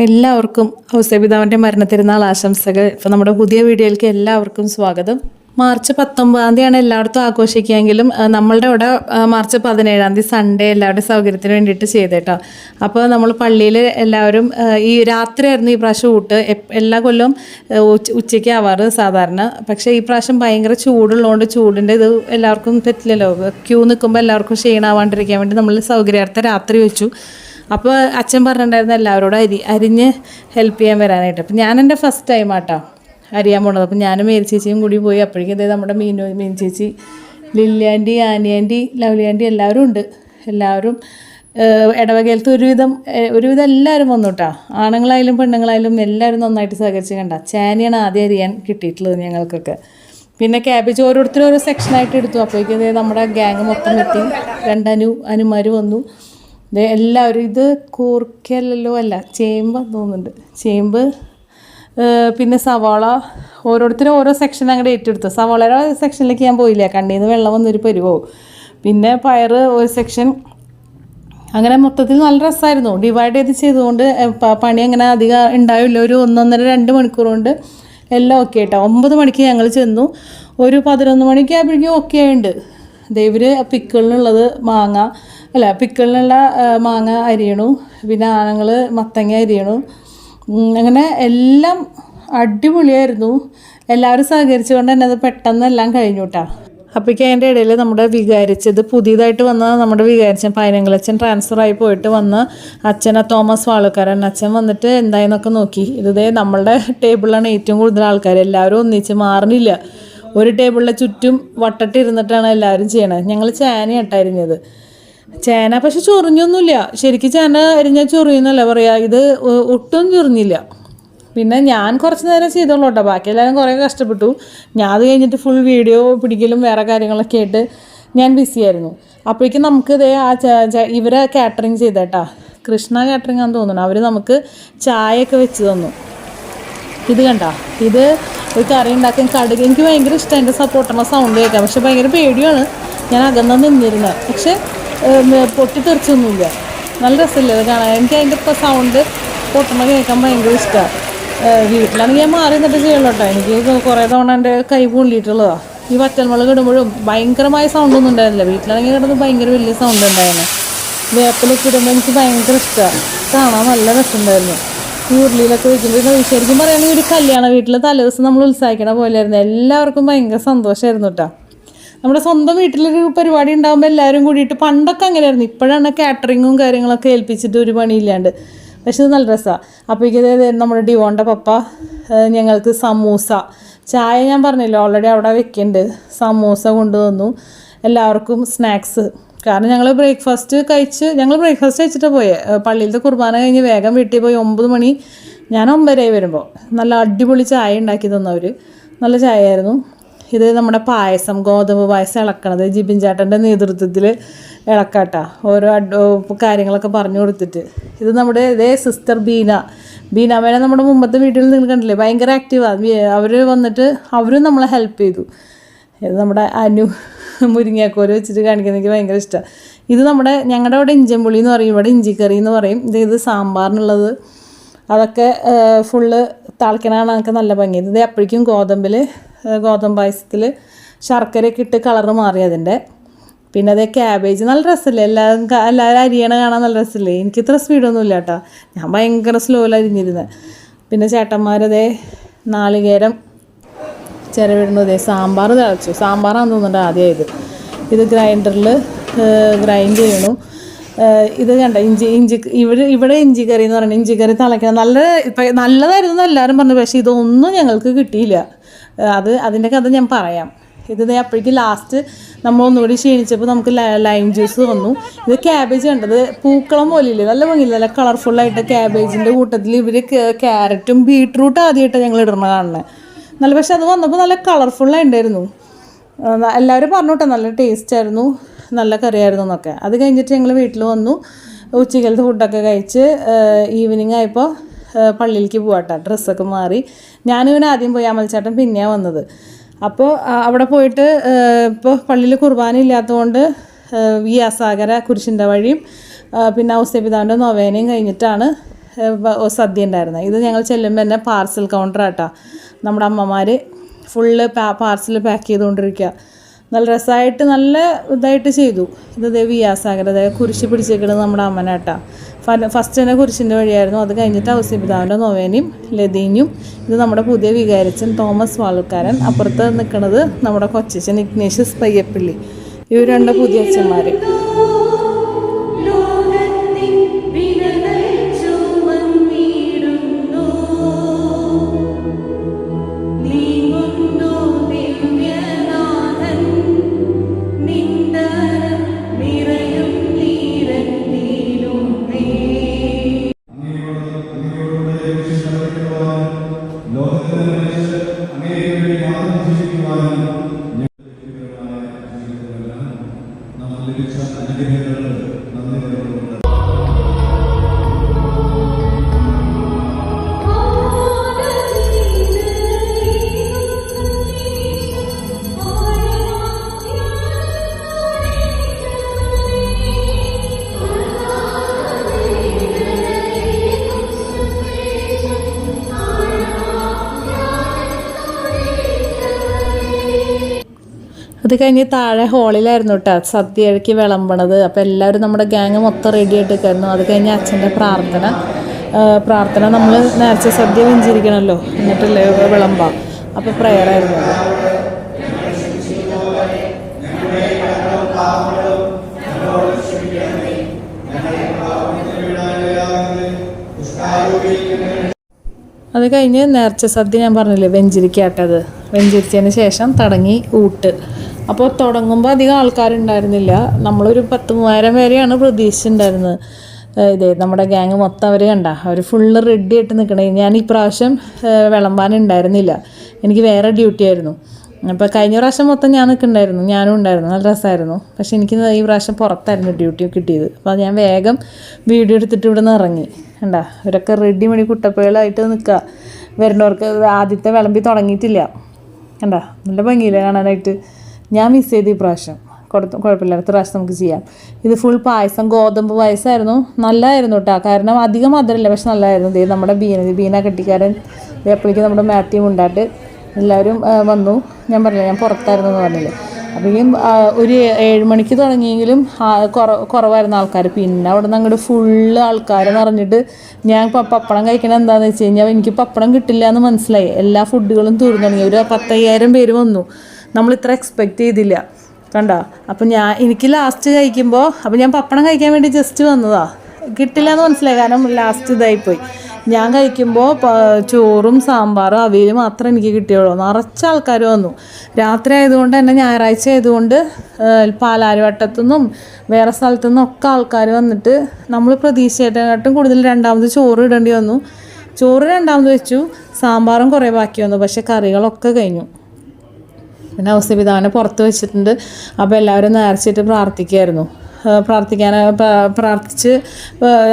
എല്ലാവർക്കും ഔസേപിതാവിൻ്റെ മരണത്തിരുന്നാൾ ആശംസകൾ. ഇപ്പോൾ നമ്മുടെ പുതിയ വീഡിയോയിലേക്ക് എല്ലാവർക്കും സ്വാഗതം. മാർച്ച് 19 തീയതിയാണ് എല്ലായിടത്തും ആഘോഷിക്കുകയെങ്കിലും നമ്മളുടെ ഇവിടെ മാർച്ച് 17 സൺഡേ എല്ലാവരുടെയും സൗകര്യത്തിന് വേണ്ടിയിട്ട് ചെയ്തേട്ടോ. അപ്പോൾ നമ്മൾ പള്ളിയിൽ എല്ലാവരും ഈ രാത്രിയായിരുന്നു ഈ പ്രാവശ്യം ഊട്ട്. എല്ലാ കൊല്ലവും ഉച്ചയ്ക്ക് ആവാറ് സാധാരണ. പക്ഷേ ഈ പ്രാവശ്യം ഭയങ്കര ചൂടുള്ളതുകൊണ്ട് ചൂടിൻ്റെ ഇത് എല്ലാവർക്കും പറ്റില്ലല്ലോ. ക്യൂ നിൽക്കുമ്പോൾ എല്ലാവർക്കും ക്ഷീണമാവാണ്ടിരിക്കാൻ വേണ്ടി നമ്മൾ സൗകര്യാർത്ഥം രാത്രി വെച്ചു. അപ്പോൾ അച്ഛൻ പറഞ്ഞിട്ടുണ്ടായിരുന്നു എല്ലാവരോടും അരിഞ്ഞ് ഹെൽപ്പ് ചെയ്യാൻ വരാനായിട്ട്. അപ്പം ഞാൻ എൻ്റെ ഫസ്റ്റ് ടൈം ആട്ടോ അരിയാൻ പോണത്. അപ്പം ഞാനും മേരി ചേച്ചിയും കൂടി പോയി. അപ്പോഴേക്കും ഇതേ നമ്മുടെ മീൻ ചേച്ചി, Lilly aunty, Annie aunty, Lovely aunty എല്ലാവരും ഉണ്ട്. എല്ലാവരും ഇടവകയിലത്തെ ഒരുവിധം എല്ലാവരും വന്നു കേട്ടോ. ആണുങ്ങളായാലും പെണ്ണുങ്ങളായാലും എല്ലാവരും നന്നായിട്ട് സഹകരിച്ച് കണ്ട. ചേനയാണ് ആദ്യം അരിയാൻ കിട്ടിയിട്ടുള്ളത് ഞങ്ങൾക്കൊക്കെ. പിന്നെ ക്യാബേജ് ഓരോരുത്തരും ഓരോ സെക്ഷനായിട്ട് എടുത്തു. അപ്പോഴേക്കും ഇതേ നമ്മുടെ ഗ്യാങ് മൊത്തം എത്തി. അനുമാർ വന്നു. എല്ലാവരും ഇത് കൂർക്കല്ലോ അല്ല ചേമ്പ് തോന്നുന്നുണ്ട്. ചേമ്പ് പിന്നെ സവാള ഓരോരുത്തരും ഓരോ സെക്ഷൻ അങ്ങോട്ട് ഏറ്റെടുത്തു. സവാളയുടെ സെക്ഷനിലേക്ക് ഞാൻ പോയില്ല, കണ്ണിൽ നിന്ന് വെള്ളം വന്നൊരു പരുവോ. പിന്നെ പയർ ഒരു സെക്ഷൻ. അങ്ങനെ മൊത്തത്തിൽ നല്ല രസമായിരുന്നു. ഡിവൈഡ് ചെയ്തുകൊണ്ട് പണി അങ്ങനെ അധികം ഉണ്ടാവില്ല. ഒരു 1-1.5-2 മണിക്കൂർ കൊണ്ട് എല്ലാം ഓക്കെ ആയിട്ടോ. 9 മണിക്ക് ഞങ്ങൾ ചെന്നു. ഒരു 11 മണിക്ക് ആകുമ്പോഴേക്കും ഓക്കെ ആയിട്ടുണ്ട്. ഇവർ പിക്കിളിനുള്ളത് പിക്കിളിനുള്ള മാങ്ങ അരിയണു. പിന്നെ ആണുങ്ങൾ മത്തങ്ങ അരിയണു. അങ്ങനെ എല്ലാം അടിപൊളിയായിരുന്നു. എല്ലാവരും സഹകരിച്ചുകൊണ്ട് തന്നെ അത് പെട്ടെന്ന് എല്ലാം കഴിഞ്ഞു കേട്ടോ. അപ്പോഴേക്കും അതിൻ്റെ ഇടയിൽ നമ്മുടെ വികാരിച്ചത് പുതിയതായിട്ട് വന്ന നമ്മുടെ വികാരിച്ചൻ പൈനങ്ങളച്ഛൻ ട്രാൻസ്ഫറായി പോയിട്ട് വന്ന അച്ഛനെ തോമസ് വാളുകാരൻ അച്ഛൻ വന്നിട്ട് എന്തായെന്നൊക്കെ നോക്കി. ഇതേ നമ്മളുടെ ടേബിളിലാണ് ഏറ്റവും കൂടുതൽ ആൾക്കാർ. എല്ലാവരും ഒന്നിച്ച് മാറുന്നില്ല. ഒരു ടേബിളിലെ ചുറ്റും വട്ടട്ടിരുന്നിട്ടാണ് എല്ലാവരും ചെയ്യണത്. ഞങ്ങൾ ചേനയായിട്ട് അരിഞ്ഞത്. ചേന പക്ഷെ ചൊറിഞ്ഞൊന്നുമില്ല. ശരിക്കും ചേന അരിഞ്ഞാൽ ചൊറിയുന്നല്ല പറയുക. ഇത് ഒട്ടും ചൊറിഞ്ഞില്ല. പിന്നെ ഞാൻ കുറച്ച് നേരം ചെയ്തോളൂ കേട്ടോ. ബാക്കി എല്ലാവരും കുറേ കഷ്ടപ്പെട്ടു. ഞാൻ അത് കഴിഞ്ഞിട്ട് ഫുൾ വീഡിയോ പിടിക്കലും വേറെ കാര്യങ്ങളൊക്കെ ആയിട്ട് ഞാൻ ബിസിയായിരുന്നു. അപ്പോഴേക്കും നമുക്ക് ഇതേ ഇവരെ കാറ്ററിങ് ചെയ്തേട്ടാ. കൃഷ്ണ കാറ്ററിംഗ് ആണെന്ന് തോന്നുന്നു. അവർ നമുക്ക് ചായയൊക്കെ വെച്ച് തന്നു. ഇത് കണ്ട, ഇത് ഒരു കറി ഉണ്ടാക്കാൻ കടുക്. എനിക്ക് ഭയങ്കര ഇഷ്ടം എൻ്റെ സപ്പോർട്ടറിൻ്റെ സൗണ്ട് കേൾക്കാം. പക്ഷെ ഭയങ്കര പേടിയാണ്. ഞാൻ അകന്ന് നിന്നിരുന്നത്. പക്ഷെ പൊട്ടിത്തെറിച്ചൊന്നുമില്ല. നല്ല രസമില്ല ഇത് കാണാൻ. എനിക്ക് അതിൻ്റെ ഇപ്പോൾ സൗണ്ട് പൊട്ടണ കേൾക്കാൻ ഭയങ്കര ഇഷ്ടമാണ്. വീട്ടിലാണെങ്കിൽ ഞാൻ മാറി നിന്നിട്ട് ചെയ്യുള്ളൂ കേട്ടോ. എനിക്ക് കുറേ തവണ എൻ്റെ കൈ പൊള്ളിയിട്ടുള്ളതാണ്. ഈ വറ്റൽമുളക് ഇടുമ്പോഴും ഭയങ്കരമായ സൗണ്ടൊന്നും ഉണ്ടായിരുന്നില്ല. വീട്ടിലാണെങ്കിൽ കിടന്ന് ഭയങ്കര വലിയ സൗണ്ട് ഉണ്ടായിരുന്നു. വേപ്പിലൊക്കെ ഇടുമ്പോൾ എനിക്ക് ഭയങ്കര ഇഷ്ടമാണ്. കാണാൻ നല്ല രസമുണ്ടായിരുന്നു. ഈ ഉരുളിയിലൊക്കെ വയ്ക്കുമ്പോൾ ശരിക്കും പറയുകയാണെങ്കിൽ ഒരു കല്യാണ വീട്ടിൽ തലേദിവസം നമ്മൾ ഉത്സാഹിക്കണ പോലെയായിരുന്നു. എല്ലാവർക്കും ഭയങ്കര സന്തോഷമായിരുന്നു കേട്ടോ. നമ്മുടെ സ്വന്തം വീട്ടിലൊരു പരിപാടി ഉണ്ടാകുമ്പോൾ എല്ലാവരും കൂടിയിട്ട് പണ്ടൊക്കെ അങ്ങനെയായിരുന്നു. ഇപ്പോഴാണ് കാറ്ററിങ്ങും കാര്യങ്ങളൊക്കെ ഏൽപ്പിച്ചിട്ട് ഒരു പണിയില്ലാണ്ട്. പക്ഷെ ഇത് നല്ല രസമാണ്. അപ്പോഴേക്കും നമ്മുടെ ഡിവോൻ്റെ പപ്പ ഞങ്ങൾക്ക് സമൂസ, ചായ ഞാൻ പറഞ്ഞില്ല ഓൾറെഡി അവിടെ വെക്കുന്നുണ്ട്. സമൂസ കൊണ്ടുവന്നു. എല്ലാവർക്കും സ്നാക്സ്. കാരണം ഞങ്ങൾ ബ്രേക്ക്ഫാസ്റ്റ് കഴിച്ചിട്ട് പോയേ. പള്ളിയിലത്തെ കുർബാന കഴിഞ്ഞ് വേഗം വീട്ടിൽ പോയി. 9 മണി, ഞാൻ 9:30 വരുമ്പോൾ നല്ല അടിപൊളി ചായ ഉണ്ടാക്കി തന്നവർ. നല്ല ചായ ആയിരുന്നു. ഇത് നമ്മുടെ പായസം, ഗോതമ്പ് പായസം ഇളക്കണത് ജിബിൻ ചേട്ടൻ്റെ നേതൃത്വത്തിൽ ഇളക്കാട്ടാ. ഓരോ കാര്യങ്ങളൊക്കെ പറഞ്ഞു കൊടുത്തിട്ട്. ഇത് നമ്മുടെ സിസ്റ്റർ ബീനാമേനെ നമ്മുടെ മുമ്പത്തെ വീട്ടിൽ നിങ്ങൾ കണ്ടില്ലേ, ഭയങ്കര ആക്റ്റീവാണ്. അവർ വന്നിട്ട് അവരും നമ്മളെ ഹെൽപ്പ് ചെയ്തു. ഇത് നമ്മുടെ മുരിങ്ങാക്കോല് വെച്ചിട്ട് കാണിക്കുന്നത് എനിക്ക് ഭയങ്കര ഇഷ്ടമാണ്. ഇത് ഞങ്ങളുടെ അവിടെ ഇഞ്ചമ്പുളി എന്ന് പറയും, ഇവിടെ ഇഞ്ചിക്കറി എന്ന് പറയും. ഇത് സാമ്പാറിനുള്ളത്. അതൊക്കെ ഫുള്ള് തിളയ്ക്കണതാണ്. നമുക്ക് നല്ല ഭംഗി. ഇത് അപ്പോഴേക്കും ഗോതമ്പ് പായസത്തിൽ ശർക്കരയൊക്കെ ഇട്ട് കളറ് മാറി അതിൻ്റെ. പിന്നെ അതേ ക്യാബേജ് നല്ല രസമല്ലേ. എല്ലാവരും അരിയണ കാണാൻ നല്ല രസമല്ലേ. എനിക്ക് ഇത്ര സ്പീഡൊന്നുമില്ല കേട്ടോ. ഞാൻ ഭയങ്കര സ്ലോയിൽ അരിഞ്ഞിരുന്നത്. പിന്നെ ചേട്ടന്മാരതേ നാളികേരം ചിരവിടുന്നത്. സാമ്പാർ തിളച്ചു. സാമ്പാറാണെന്ന് തോന്നുന്നുണ്ട് ആദ്യമായത്. ഇത് ഗ്രൈൻഡറിൽ ഗ്രൈൻഡ് ചെയ്യണു. ഇത് കണ്ട ഇവിടെ ഇഞ്ചിക്കറി എന്ന് പറയുന്നത്. ഇഞ്ചിക്കറി തിളയ്ക്കണം. നല്ലതായിരുന്നു എല്ലാവരും പറഞ്ഞു. പക്ഷേ ഇതൊന്നും ഞങ്ങൾക്ക് കിട്ടിയില്ല. അതിൻ്റെ കഥ ഞാൻ പറയാം. ഇത് അപ്പോഴേക്കും ലാസ്റ്റ് നമ്മളൊന്നുകൂടി ക്ഷീണിച്ചപ്പോൾ നമുക്ക് ലൈം ജ്യൂസ് വന്നു. ഇത് ക്യാബേജ് കണ്ടത് പൂക്കളം പോലെയില്ലേ, നല്ല ഭംഗിയില്ല, നല്ല കളർഫുള്ളായിട്ട്. ക്യാബേജിൻ്റെ കൂട്ടത്തിൽ ഇവർ ക്യാരറ്റും ബീട്രൂട്ട് ആദ്യമായിട്ടാണ് ഞങ്ങൾ ഇടണ കാണുന്നത്. നല്ല പക്ഷെ അത് വന്നപ്പോൾ നല്ല കളർഫുള്ളായിട്ടുണ്ടായിരുന്നു. എല്ലാവരും പറഞ്ഞു കേട്ടോ നല്ല ടേസ്റ്റായിരുന്നു, നല്ല കറിയായിരുന്നു എന്നൊക്കെ. അത് കഴിഞ്ഞിട്ട് ഞങ്ങൾ വീട്ടിൽ വന്നു. ഉച്ചക്കലത്തെ ഫുഡൊക്കെ കഴിച്ച് ഈവനിങ് ആയപ്പോൾ പള്ളിയിലേക്ക് പോകാട്ടോ. ഡ്രസ്സൊക്കെ മാറി ഞാനിവന് ആദ്യം പോയി, അമൽച്ചേട്ടൻ പിന്നെയാണ് വന്നത്. അപ്പോൾ അവിടെ പോയിട്ട് ഇപ്പോൾ പള്ളിയിൽ കുർബാന ഇല്ലാത്തതുകൊണ്ട് ഈ അസാഗര കുരിശിൻ്റെ വഴിയും പിന്നെ ഔസേപിതാവിൻ്റെ നൊവേനയും കഴിഞ്ഞിട്ടാണ് സദ്യ ഉണ്ടായിരുന്നത്. ഇത് ഞങ്ങൾ ചെല്ലുമ്പോൾ തന്നെ പാർസൽ കൗണ്ടറാട്ടോ. നമ്മുടെ അമ്മമാർ ഫുള്ള് പാർസൽ പാക്ക് ചെയ്തുകൊണ്ടിരിക്കുക. നല്ല രസമായിട്ട് നല്ല ഇതായിട്ട് ചെയ്തു. ഇത് വിയാസാഗർ അതായത് കുരിശ് പിടിച്ചേക്കുന്നത് നമ്മുടെ അമ്മനാട്ടാ. ഫസ്റ്റ് തന്നെ കുരിശിൻ്റെ വഴിയായിരുന്നു. അത് കഴിഞ്ഞിട്ട് ഔസേപിതാവിൻ്റെ നൊവേനയും ലതീനും. ഇത് നമ്മുടെ പുതിയ വികാരിച്ചൻ തോമസ് വാളുക്കാരൻ. അപ്പുറത്ത് നിൽക്കുന്നത് നമ്മുടെ കൊച്ചച്ഛൻ ഇഗ്നേഷ്യസ് പയ്യപ്പള്ളി. ഇവർ രണ്ട് പുതിയ അച്ഛന്മാർ. അത് കഴിഞ്ഞ് താഴെ ഹോളിലായിരുന്നു കേട്ടോ സദ്യയ്ക്ക് വിളമ്പണത്. അപ്പോൾ എല്ലാവരും നമ്മുടെ ഗ്യാങ് മൊത്തം റെഡി ആയിട്ട് നിൽക്കായിരുന്നു. അത് കഴിഞ്ഞ് അച്ഛൻ്റെ പ്രാർത്ഥന നമ്മൾ നേർച്ച സദ്യ വെഞ്ചിരിക്കണമല്ലോ, എന്നിട്ടല്ലേ വിളമ്പാം. അപ്പോൾ പ്രയറായിരുന്നു. അത് കഴിഞ്ഞ് നേർച്ച സദ്യ ഞാൻ പറഞ്ഞില്ലേ വെഞ്ചിരിക്കാട്ടത്. വെഞ്ചിരിച്ചതിന് ശേഷം തുടങ്ങി ഊട്ട്. അപ്പോൾ തുടങ്ങുമ്പോൾ അധികം ആൾക്കാരുണ്ടായിരുന്നില്ല. നമ്മളൊരു 10,000 പേരെയാണ് പ്രതീക്ഷിച്ചിട്ടുണ്ടായിരുന്നത്. ഇതേ നമ്മുടെ ഗ്യാങ് മൊത്തം അവർ കണ്ട അവർ ഫുള്ള് റെഡി ആയിട്ട് നിൽക്കണേ. ഞാൻ ഈ പ്രാവശ്യം വിളമ്പാനുണ്ടായിരുന്നില്ല, എനിക്ക് വേറെ ഡ്യൂട്ടി ആയിരുന്നു. അപ്പോൾ കഴിഞ്ഞ പ്രാവശ്യം മൊത്തം ഞാൻ നിൽക്കുന്നുണ്ടായിരുന്നു, ഞാനും ഉണ്ടായിരുന്നു, നല്ല രസമായിരുന്നു. പക്ഷേ എനിക്ക് ഈ പ്രാവശ്യം പുറത്തായിരുന്നു ഡ്യൂട്ടി കിട്ടിയത്. അപ്പോൾ ഞാൻ വേഗം വീഡിയോ എടുത്തിട്ട് ഇവിടെ നിന്ന് ഇറങ്ങി. കണ്ട ഇവരൊക്കെ റെഡി മണി കുട്ടപ്പകളായിട്ട് നിൽക്കുക. വരുന്നവർക്ക് ആദ്യത്തെ വിളമ്പി തുടങ്ങിയിട്ടില്ല. കണ്ട നല്ല ഭംഗിയില്ല കാണാനായിട്ട്. ഞാൻ മിസ് ചെയ്ത് ഈ പ്രാവശ്യം. കുഴപ്പമില്ല, അടുത്ത പ്രാവശ്യം നമുക്ക് ചെയ്യാം. ഇത് ഫുൾ പായസം, ഗോതമ്പ് പായസമായിരുന്നു. നല്ലതായിരുന്നു കേട്ടോ, കാരണം അധികം മധുരമില്ല, പക്ഷെ നല്ലതായിരുന്നു. ഇത് നമ്മുടെ ബീന കെട്ടിക്കാരൻ എപ്പോഴേക്കും നമ്മുടെ മാത്യു ഉണ്ടായിട്ട് എല്ലാവരും വന്നു. ഞാൻ പറഞ്ഞില്ല ഞാൻ പുറത്തായിരുന്നു എന്ന് പറഞ്ഞില്ലേ. അപ്പോഴേക്കും ഒരു 7 മണിക്ക് തുടങ്ങിയെങ്കിലും കുറവായിരുന്നു ആൾക്കാർ. പിന്നെ അവിടെ നിന്ന് അങ്ങോട്ട് ഫുള്ള് ആൾക്കാർ നിറഞ്ഞിട്ട് ഞാൻ പപ്പടം കഴിക്കണത് എന്താണെന്ന് വെച്ച് കഴിഞ്ഞാൽ എനിക്ക് പപ്പടം കിട്ടില്ല എന്ന് മനസ്സിലായി. എല്ലാ ഫുഡുകളും തീർന്നു തുടങ്ങി. ഒരു 10,000 പേര് വന്നു. നമ്മൾ ഇത്ര എക്സ്പെക്റ്റ് ചെയ്തില്ല കണ്ടോ. അപ്പം എനിക്ക് ലാസ്റ്റ് കഴിക്കുമ്പോൾ അപ്പോൾ ഞാൻ പപ്പടം കഴിക്കാൻ വേണ്ടി ജസ്റ്റ് വന്നതാ, കിട്ടില്ല എന്ന് മനസ്സിലായി, കാരണം ലാസ്റ്റ് ഇതായിപ്പോയി. ഞാൻ കഴിക്കുമ്പോൾ ചോറും സാമ്പാറും അവിയലും മാത്രമേ എനിക്ക് കിട്ടിയുള്ളൂ. നിറച്ച ആൾക്കാർ വന്നു. രാത്രി ആയതുകൊണ്ട് തന്നെ ഞായറാഴ്ച ആയതുകൊണ്ട് പാലാരിവട്ടത്തുനിന്നും വേറെ സ്ഥലത്തുനിന്നും ഒക്കെ ആൾക്കാർ വന്നിട്ട് നമ്മൾ പ്രതീക്ഷയായിട്ടും കൂടുതൽ രണ്ടാമത് ചോറ് ഇടേണ്ടി വന്നു. ചോറ് രണ്ടാമത് വെച്ചു, സാമ്പാറും കുറേ ബാക്കി വന്നു, പക്ഷേ കറികളൊക്കെ കഴിഞ്ഞു. പിന്നെ ഔസേപിതാവിനെ പുറത്ത് വെച്ചിട്ടുണ്ട്. അപ്പോൾ എല്ലാവരും നേർച്ചിട്ട് പ്രാർത്ഥിക്കുമായിരുന്നു. പ്രാർത്ഥിച്ച്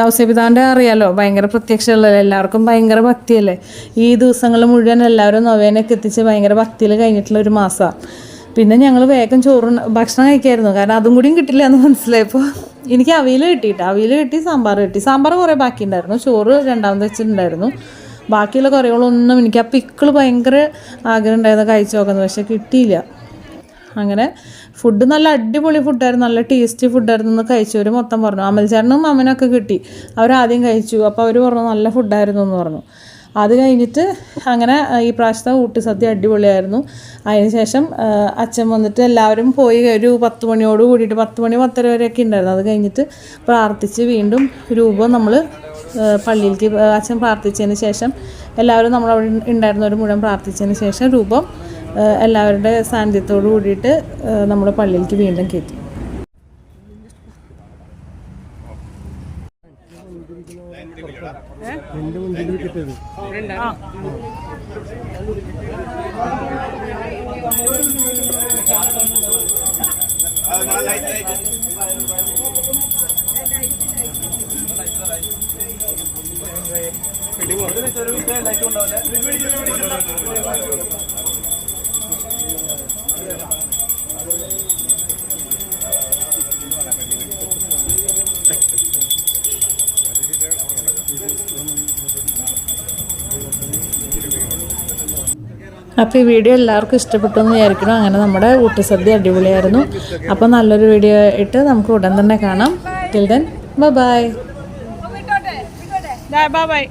ഔസേപിതാവിൻ്റെ അറിയാമല്ലോ, ഭയങ്കര പ്രത്യക്ഷമുള്ളതല്ലേ, എല്ലാവർക്കും ഭയങ്കര ഭക്തിയല്ലേ. ഈ ദിവസങ്ങൾ മുഴുവൻ എല്ലാവരും നൊവേനയൊക്കെ എത്തിച്ച് ഭയങ്കര ഭക്തിയിൽ കഴിഞ്ഞിട്ടുള്ള ഒരു മാസമാണ്. പിന്നെ ഞങ്ങൾ വേഗം ഭക്ഷണം കഴിക്കായിരുന്നു, കാരണം അതും കൂടിയും കിട്ടില്ല എന്ന് മനസ്സിലായപ്പോൾ എനിക്ക് അവിയൽ കിട്ടി, സാമ്പാർ കുറേ ബാക്കിയുണ്ടായിരുന്നു. ചോറ് രണ്ടാമത് വെച്ചിട്ടുണ്ടായിരുന്നു. ബാക്കിയുള്ള കറികളൊന്നും എനിക്ക് ആ പിക്കിൾ ഭയങ്കര ആഗ്രഹം ഉണ്ടായിരുന്നു കഴിച്ചു നോക്കുന്നത്, പക്ഷേ കിട്ടിയില്ല. അങ്ങനെ ഫുഡ് നല്ല അടിപൊളി ഫുഡായിരുന്നു, നല്ല ടേസ്റ്റി ഫുഡായിരുന്നു എന്ന് കഴിച്ചവർ മൊത്തം പറഞ്ഞു. അമൽചേട്ടനും അമ്മനൊക്കെ കിട്ടി, അവരാദ്യം കഴിച്ചു. അപ്പോൾ അവർ പറഞ്ഞു നല്ല ഫുഡായിരുന്നു എന്ന് പറഞ്ഞു. അത് കഴിഞ്ഞിട്ട് അങ്ങനെ ഈ പ്രാവശ്യത്തെ ഊട്ട് സദ്യ അടിപൊളിയായിരുന്നു. അതിനുശേഷം അച്ഛൻ വന്നിട്ട് എല്ലാവരും പോയി ഒരു 10 മണിയോട് കൂടിയിട്ട് 10 മണി 10:30 വരെയൊക്കെ ഉണ്ടായിരുന്നു. അത് കഴിഞ്ഞിട്ട് പ്രാർത്ഥിച്ച് വീണ്ടും രൂപം നമ്മൾ പള്ളിയിലേക്ക് അച്ഛൻ പ്രാർത്ഥിച്ചതിന് ശേഷം എല്ലാവരും നമ്മളവിടെ ഉണ്ടായിരുന്നവർ മുഴുവൻ പ്രാർത്ഥിച്ചതിന് ശേഷം രൂപം എല്ലാവരുടെ സാന്നിധ്യത്തോട് കൂടിയിട്ട് നമ്മുടെ പള്ളിയിലേക്ക് വീണ്ടും കയറ്റി. അപ്പോൾ ഈ വീഡിയോ എല്ലാവർക്കും ഇഷ്ടപ്പെട്ടു എന്ന് വിചാരിക്കണം. അങ്ങനെ നമ്മുടെ ഊട്ടുസദ്യ അടിപൊളിയായിരുന്നു. അപ്പോൾ നല്ലൊരു വീഡിയോ ആയിട്ട് നമുക്ക് ഉടൻ തന്നെ കാണാം. Till then bye. ബൈ.